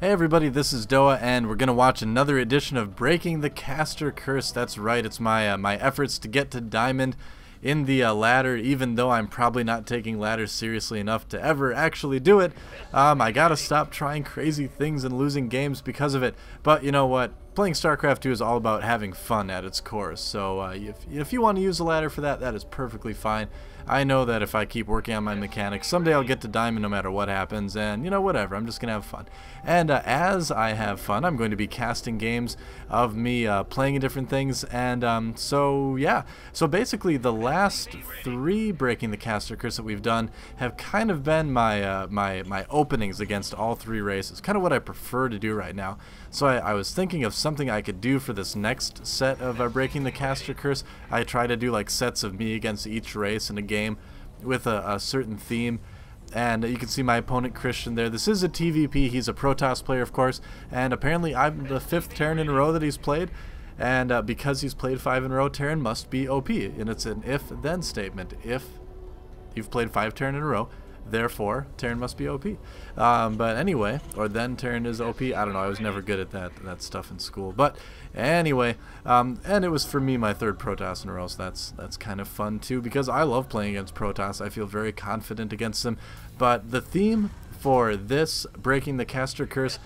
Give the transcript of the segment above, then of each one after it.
Hey everybody, this is Doa, and we're gonna watch another edition of Breaking the Caster Curse. That's right, it's my my efforts to get to Diamond in the ladder, even though I'm probably not taking ladders seriously enough to ever actually do it. I gotta stop trying crazy things and losing games because of it. But you know what? Playing StarCraft 2 is all about having fun at its core. So if you want to use a ladder for that, that is perfectly fine. I know that if I keep working on my mechanics, someday I'll get to Diamond no matter what happens, and you know, whatever, I'm just gonna have fun. And as I have fun, I'm going to be casting games of me playing different things, and so yeah. So basically the last 3 Breaking the Caster Curse that we've done have kind of been my my openings against all 3 races, kind of what I prefer to do right now. So I was thinking of something I could do for this next set of Breaking the Caster Curse. I try to do like sets of me against each race in a game with a certain theme. And you can see my opponent Christian there. This is a TvP. He's a Protoss player, of course, and apparently I'm the 5th Terran in a row that he's played. And because he's played 5 in a row, Terran must be OP. And it's an if-then statement. If you've played 5 Terran in a row, therefore Terran must be OP. But anyway, or then Terran is OP. I don't know, I was never good at that stuff in school. But anyway, and it was for me my 3rd Protoss in a row, so that's kind of fun too, because I love playing against Protoss. I feel very confident against them. But the theme for this Breaking the Caster Curse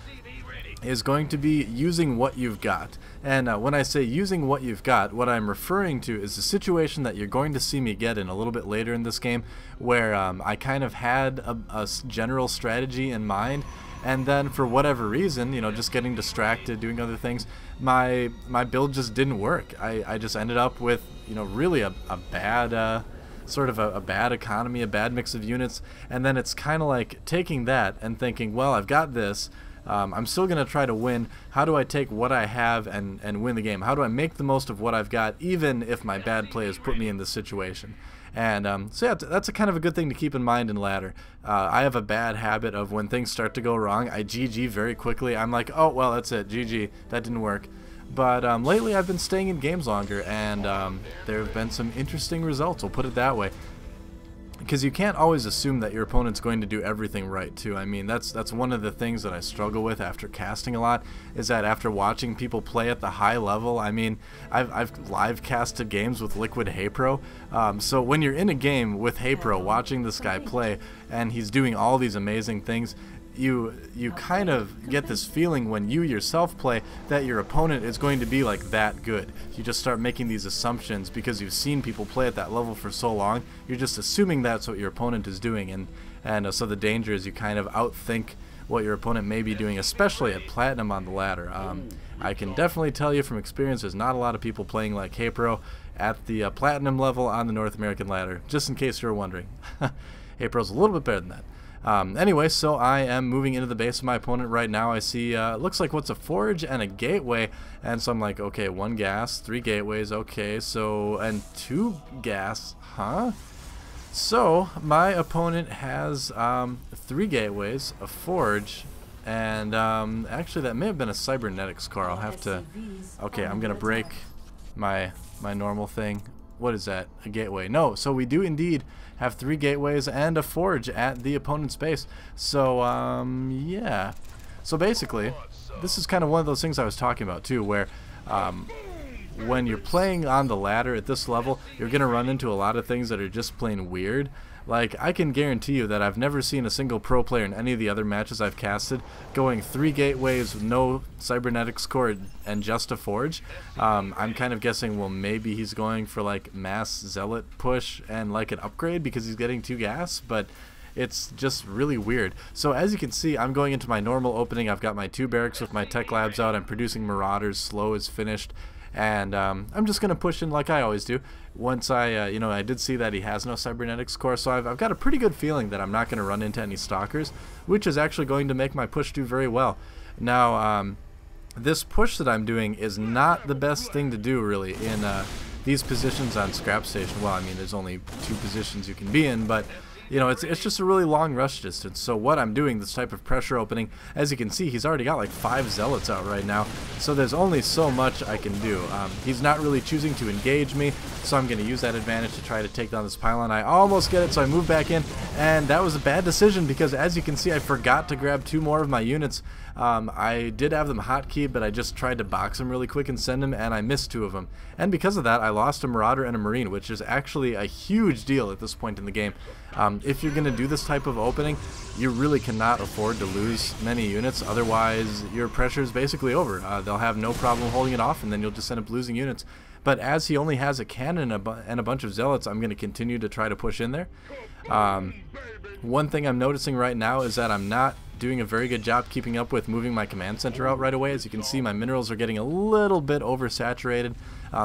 is going to be using what you've got. And when I say using what you've got, what I'm referring to is a situation that you're going to see me get in a little bit later in this game, where I kind of had a general strategy in mind, and then for whatever reason, you know, just getting distracted, doing other things, my build just didn't work. I just ended up with, you know, really a bad sort of a bad economy, a bad mix of units, and then it's kind of like taking that and thinking, well, I've got this, I'm still going to try to win. How do I take what I have and win the game? How do I make the most of what I've got, even if my bad play has put me in this situation? And so yeah, that's a kind of a good thing to keep in mind in ladder. I have a bad habit of when things start to go wrong, I GG very quickly. I'm like, oh, well, that's it, GG, that didn't work. But lately I've been staying in games longer, and there have been some interesting results, we'll put it that way. Because you can't always assume that your opponent's going to do everything right too. I mean, that's one of the things that I struggle with after casting a lot, is that after watching people play at the high level, I mean, I've live casted games with Liquid Heypro, so when you're in a game with Heypro watching this guy play and he's doing all these amazing things, you kind of get this feeling when you yourself play that your opponent is going to be like that good. You just start making these assumptions because you've seen people play at that level for so long. You're just assuming that's what your opponent is doing, and so the danger is you kind of outthink what your opponent may be doing, especially at Platinum on the ladder. I can definitely tell you from experience there's not a lot of people playing like Heypro at the Platinum level on the North American ladder, just in case you're wondering. Heypro's a little bit better than that. Anyway, so I am moving into the base of my opponent right now. I see, it looks like what's a forge and a gateway, and so I'm like, okay, 1 gas, 3 gateways, okay, so, and 2 gas, huh? So, my opponent has 3 gateways, a forge, and actually that may have been a cybernetics core. I'll have to, okay, I'm gonna break my normal thing. What is that? A gateway? No, so we do indeed have 3 gateways and a forge at the opponent's base. So, yeah. So basically, this is kind of one of those things I was talking about too, where when you're playing on the ladder at this level, you're going to run into a lot of things that are just plain weird. Like, I can guarantee you that I've never seen a single pro player in any of the other matches I've casted going 3 gateways with no cybernetics core and just a forge. I'm kind of guessing, well, maybe he's going for like mass zealot push and like an upgrade because he's getting 2 gas, but it's just really weird. So as you can see, I'm going into my normal opening. I've got my 2 barracks with my tech labs out. I'm producing marauders. Slow is finished. And I'm just going to push in like I always do. Once you know, I did see that he has no cybernetics core, so I've got a pretty good feeling that I'm not going to run into any stalkers, which is actually going to make my push do very well. Now, this push that I'm doing is not the best thing to do, really, in these positions on Scrap Station. Well, I mean, there's only 2 positions you can be in, but you know, it's just a really long rush distance. So what I'm doing, this type of pressure opening, as you can see, he's already got like 5 zealots out right now, so there's only so much I can do. He's not really choosing to engage me, so I'm going to use that advantage to try to take down this pylon. I almost get it, so I move back in, and that was a bad decision because, as you can see, I forgot to grab 2 more of my units. I did have them hotkeyed, but I just tried to box them really quick and send them, and I missed 2 of them. And because of that, I lost a Marauder and a Marine, which is actually a huge deal at this point in the game. If you're going to do this type of opening, you really cannot afford to lose many units, otherwise your pressure is basically over. They'll have no problem holding it off, and then you'll just end up losing units. But as he only has a cannon and a bunch of zealots, I'm going to continue to try to push in there. One thing I'm noticing right now is that I'm not doing a very good job keeping up with moving my command center out right away. As you can see, my minerals are getting a little bit oversaturated,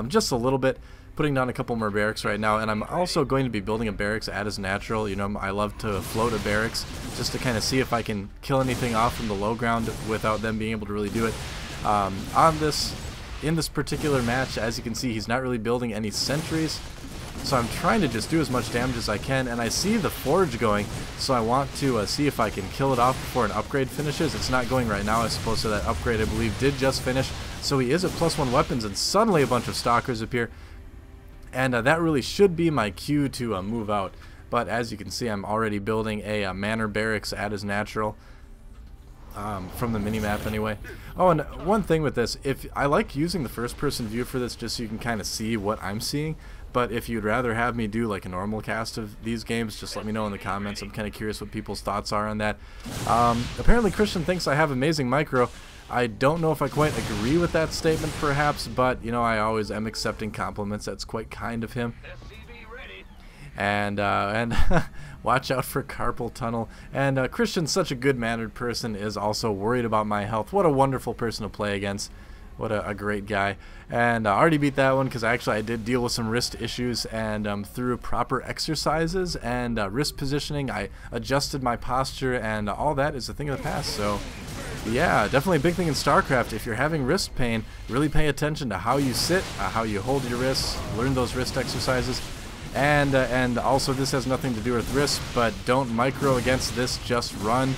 just a little bit. Putting down a couple more barracks right now, and I'm also going to be building a barracks at his natural. You know, I love to float a barracks just to kind of see if I can kill anything off from the low ground without them being able to really do it. In this particular match, as you can see, he's not really building any sentries, so I'm trying to just do as much damage as I can, and I see the forge going, so I want to see if I can kill it off before an upgrade finishes. It's not going right now, I suppose, so that upgrade, I believe, did just finish, so he is at +1 weapons, and suddenly a bunch of stalkers appear. And that really should be my cue to move out. But as you can see, I'm already building a manor barracks at his natural. From the minimap anyway. Oh, and one thing with this, if I like using the first person view for this just so you can kind of see what I'm seeing. But if you'd rather have me do like a normal cast of these games, just let me know in the comments. I'm kind of curious what people's thoughts are on that. Apparently Christian thinks I have amazing micro. I don't know if I quite agree with that statement perhaps, but you know, I always am accepting compliments. That's quite kind of him. And watch out for carpal tunnel. And Christian's such a good-mannered person, is also worried about my health. What a wonderful person to play against. What a great guy. And I already beat that one because I did deal with some wrist issues, and through proper exercises and wrist positioning, I adjusted my posture, and all that is a thing of the past. So yeah, definitely a big thing in StarCraft. If you're having wrist pain, really pay attention to how you sit, how you hold your wrists, learn those wrist exercises. And also, this has nothing to do with wrist, but don't micro against this, just run,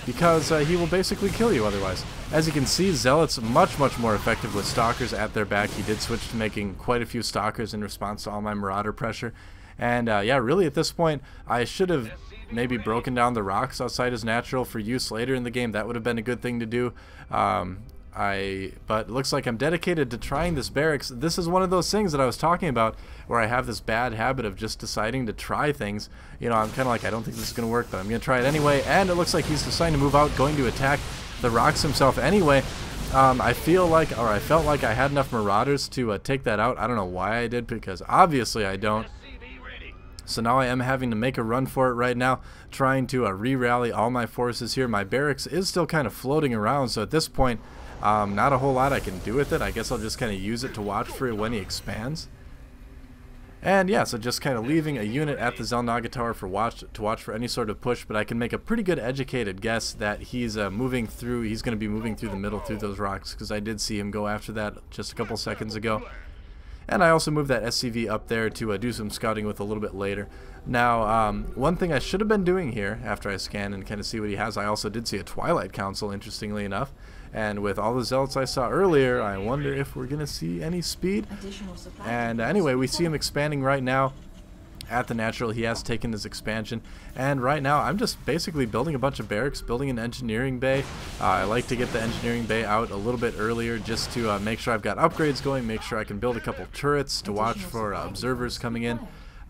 because he will basically kill you otherwise. As you can see, Zealot's much more effective with Stalkers at their back. He did switch to making quite a few Stalkers in response to all my Marauder pressure. And yeah, really at this point, I should have maybe broken down the rocks outside his natural for use later in the game. That would have been a good thing to do. But it looks like I'm dedicated to trying this barracks. This is one of those things that I was talking about where I have this bad habit of just deciding to try things. You know, I'm kind of like, I don't think this is going to work, but I'm going to try it anyway. And it looks like he's deciding to move out, going to attack the rocks himself anyway. I felt like I had enough Marauders to take that out. I don't know why I did, because obviously I don't. So now I am having to make a run for it right now, trying to re-rally all my forces here. My barracks is still kind of floating around, so at this point, not a whole lot I can do with it. I guess I'll just kind of use it to watch for when he expands. And yeah, so just kind of leaving a unit at the Xel'Naga Tower to watch for any sort of push, but I can make a pretty good educated guess that he's moving through. He's going to be moving through the middle through those rocks, because I did see him go after that just a couple seconds ago. And I also moved that SCV up there to do some scouting with a little bit later. Now, one thing I should have been doing here after I scan and kind of see what he has, I also did see a Twilight Council, interestingly enough. And with all the Zealots I saw earlier, I wonder if we're going to see any speed. And anyway, we see him expanding right now at the natural. He has taken his expansion. And right now, I'm just basically building a bunch of barracks, building an engineering bay. I like to get the engineering bay out a little bit earlier just to make sure I've got upgrades going, make sure I can build a couple turrets to watch for observers coming in.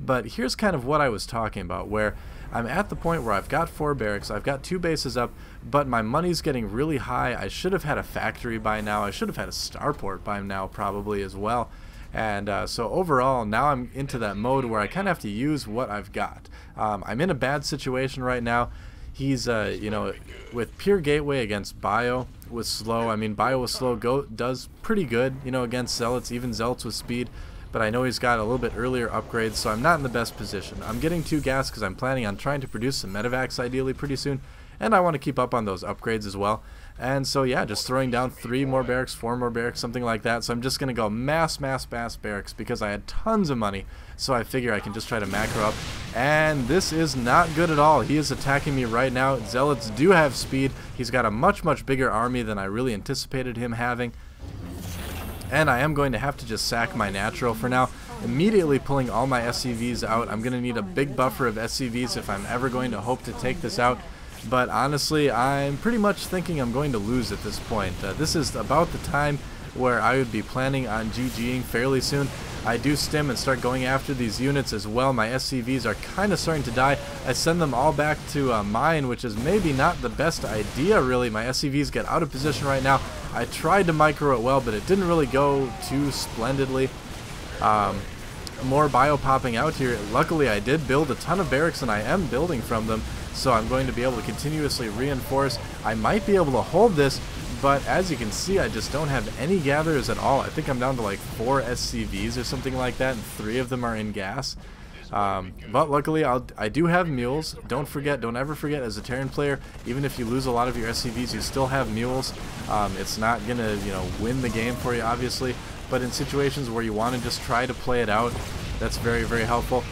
But here's kind of what I was talking about, where I'm at the point where I've got 4 barracks, I've got 2 bases up, but my money's getting really high. I should have had a factory by now. I should have had a starport by now probably as well. And so overall, now I'm into that mode where I kind of have to use what I've got. I'm in a bad situation right now. He's, you know, with pure gateway against Bio was slow. I mean, Bio with slow does pretty good, you know, against Zealots, even Zealots with speed. But I know he's got a little bit earlier upgrades, so I'm not in the best position. I'm getting 2 gas because I'm planning on trying to produce some medevacs ideally pretty soon, and I want to keep up on those upgrades as well. And so yeah, just throwing down 3 more barracks, 4 more barracks, something like that. So I'm just going to go mass barracks because I had tons of money, so I figure I can just try to macro up. and this is not good at all. He is attacking me right now. Zealots do have speed. He's got a much bigger army than I really anticipated him having. And I am going to have to just sack my natural for now. Immediately pulling all my SCVs out. I'm going to need a big buffer of SCVs if I'm ever going to hope to take this out. But honestly, I'm pretty much thinking I'm going to lose at this point. This is about the time where I would be planning on GGing fairly soon. I do stim and start going after these units as well. My SCVs are kind of starting to die. I send them all back to mine, which is maybe not the best idea really. My SCVs get out of position right now. I tried to micro it well, but it didn't really go too splendidly. More bio popping out here. Luckily I did build a ton of barracks and I am building from them, so I'm going to be able to continuously reinforce. I might be able to hold this, but as you can see, I just don't have any gatherers at all. I think I'm down to like 4 SCVs or something like that, and 3 of them are in gas. But luckily I do have mules. Don't ever forget, as a Terran player, even if you lose a lot of your SCVs, you still have mules. It's not gonna, you know, win the game for you obviously, but in situations where you want to just try to play it out, that's very helpful.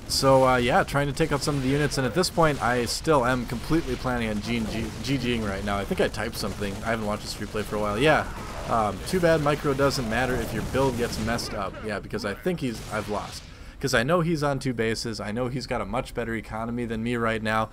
So yeah, trying to take out some of the units, and at this point I still am completely planning on GGing right now. I think I typed something. I haven't watched this replay for a while. Yeah, too bad micro doesn't matter if your build gets messed up. Yeah, because I think I've lost. Because I know he's on 2 bases. I know he's got a much better economy than me right now.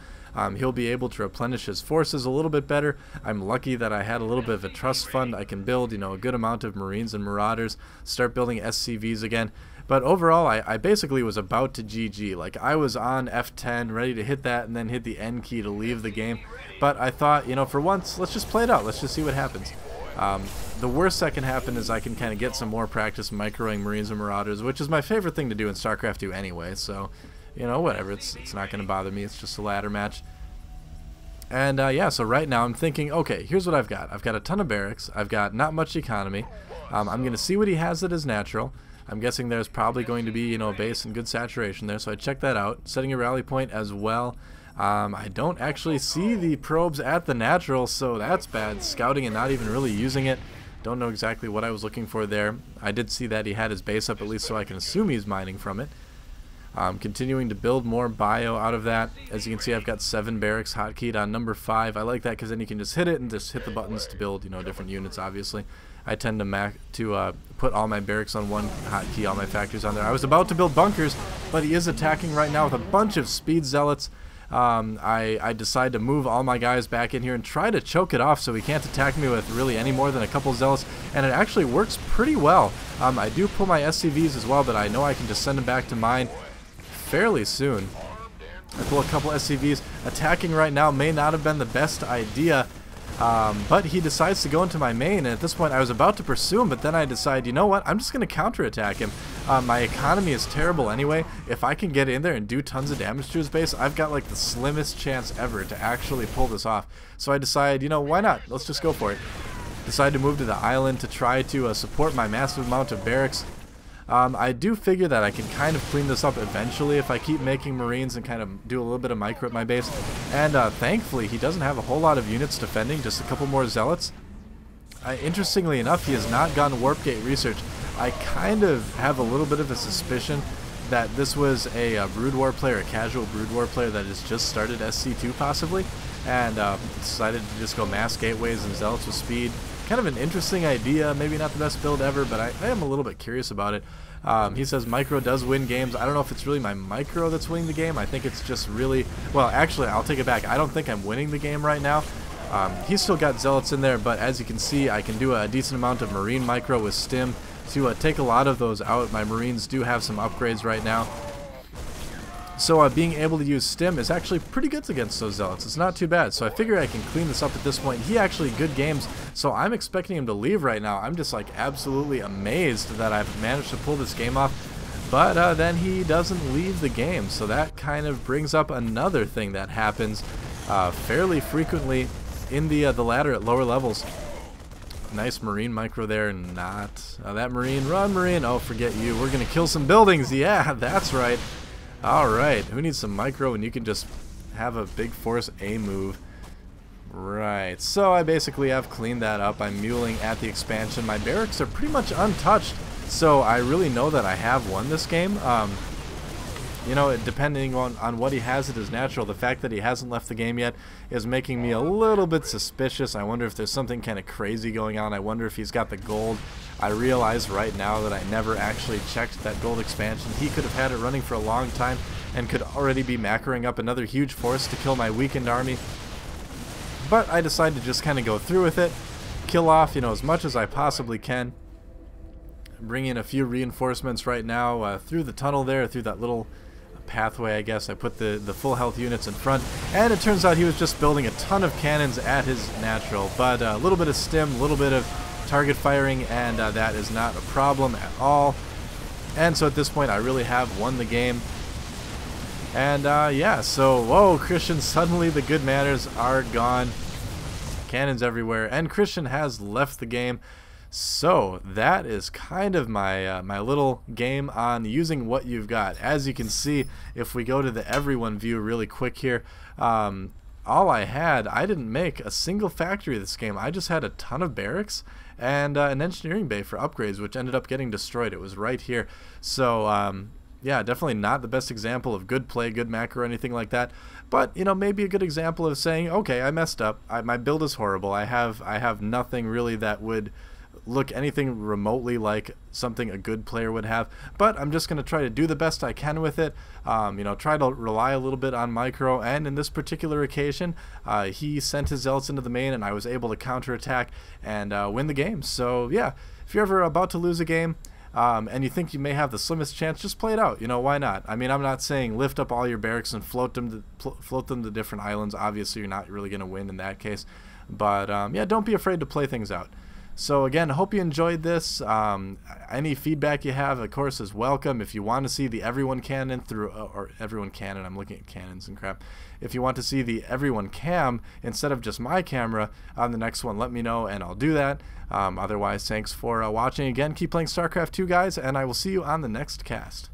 He'll be able to replenish his forces a little bit better. I'm lucky that I had a little bit of a trust fund. I can build, you know, a good amount of Marines and Marauders, start building SCVs again. But overall, I basically was about to GG. Like, I was on F10, ready to hit that and then hit the N key to leave the game. But I thought, you know, for once, let's just play it out. Let's just see what happens. The worst that can happen is I can kind of get some more practice microing Marines and Marauders, which is my favorite thing to do in StarCraft 2 anyway. So, you know, whatever. It's not going to bother me. It's just a ladder match. And yeah, so right now I'm thinking, okay, here's what I've got. I've got a ton of barracks. I've got not much economy. I'm going to see what he has that is natural. I'm guessing there's probably going to be, you know, a base and good saturation there, so I check that out. Setting a rally point as well. I don't actually see the probes at the natural, so that's bad. Scouting and not even really using it. Don't know exactly what I was looking for there. I did see that he had his base up at least, so I can assume he's mining from it. Continuing to build more bio out of that. As you can see, I've got 7 barracks hotkeyed on number 5. I like that because then you can just hit it and just hit the buttons to build, you know, different units obviously. I tend to put all my barracks on one hotkey, all my factories on there. I was about to build bunkers, but he is attacking right now with a bunch of speed zealots. I decide to move all my guys back in here and try to choke it off so he can't attack me with really any more than a couple zealots, and it actually works pretty well. I do pull my SCVs as well, but I know I can just send them back to mine fairly soon. I pull a couple SCVs. Attacking right now may not have been the best idea, but he decides to go into my main, and at this point I was about to pursue him, but then I decide, you know what, I'm just going to counterattack him. My economy is terrible anyway. If I can get in there and do tons of damage to his base, I've got like the slimmest chance ever to actually pull this off. So I decide, you know, why not? Let's just go for it. Decide to move to the island to try to support my massive amount of barracks. I do figure that I can kind of clean this up eventually if I keep making Marines and kind of do a little bit of micro at my base. And thankfully, he doesn't have a whole lot of units defending, just a couple more zealots. Interestingly enough, he has not gotten Warp Gate research. I kind of have a little bit of a suspicion that this was a Brood War player, a casual Brood War player that has just started SC2 possibly, and decided to just go mass gateways and zealots with speed. Kind of an interesting idea, maybe not the best build ever, but I am a little bit curious about it. He says micro does win games. I don't know if it's really my micro that's winning the game. I think it's just really, well, actually, I'll take it back. I don't think I'm winning the game right now. He's still got zealots in there, but as you can see, I can do a decent amount of Marine micro with stim to take a lot of those out. My Marines do have some upgrades right now. So being able to use stim is actually pretty good against those zealots. It's not too bad. So I figure I can clean this up at this point. He actually good games, so I'm expecting him to leave right now. I'm just like absolutely amazed that I've managed to pull this game off. But then he doesn't leave the game. So that kind of brings up another thing that happens fairly frequently in the ladder at lower levels. Nice Marine micro there, not that Marine. Run, Marine. Oh, forget you. We're going to kill some buildings. Yeah, that's right. Alright, who needs some micro when you can just have a big force A move? Right, so I basically have cleaned that up. I'm muling at the expansion. My barracks are pretty much untouched, so I really know that I have won this game. you know, depending on what he has at his natural, the fact that he hasn't left the game yet is making me a little bit suspicious. I wonder if there's something kind of crazy going on. I wonder if he's got the gold. I realize right now that I never actually checked that gold expansion. He could have had it running for a long time and could already be macroing up another huge force to kill my weakened army. But I decided to just kind of go through with it, kill off, you know, as much as I possibly can. Bring in a few reinforcements right now through the tunnel there, through that little pathway, I guess. I put the full health units in front, and it turns out he was just building a ton of cannons at his natural. But a little bit of stim, a little bit of target firing, and that is not a problem at all. And so at this point I really have won the game. And yeah, so whoa, Christian, suddenly the good manners are gone. Cannons everywhere, and Christian has left the game. So that is kind of my my little game on using what you've got. As you can see, if we go to the everyone view really quick here, all I didn't make a single factory this game. I just had a ton of barracks and an engineering bay for upgrades, which ended up getting destroyed. It was right here. So yeah, definitely not the best example of good play, good macro, or anything like that. But, you know, maybe a good example of saying, okay, I messed up. My build is horrible. I have nothing really that would look anything remotely like something a good player would have. But I'm just going to try to do the best I can with it. You know, try to rely a little bit on micro. And in this particular occasion, he sent his zealots into the main, and I was able to counterattack and win the game. So, yeah, if you're ever about to lose a game, and you think you may have the slimmest chance, just play it out. You know, why not? I mean, I'm not saying lift up all your barracks and float them to different islands. Obviously, you're not really going to win in that case. But yeah, don't be afraid to play things out. So again, hope you enjoyed this. Any feedback you have, of course, is welcome. If you want to see the everyone cannon through, or everyone cannon, I'm looking at cannons and crap. If you want to see the everyone cam instead of just my camera on the next one, let me know and I'll do that. Otherwise, thanks for watching again. Keep playing StarCraft 2, guys, and I will see you on the next cast.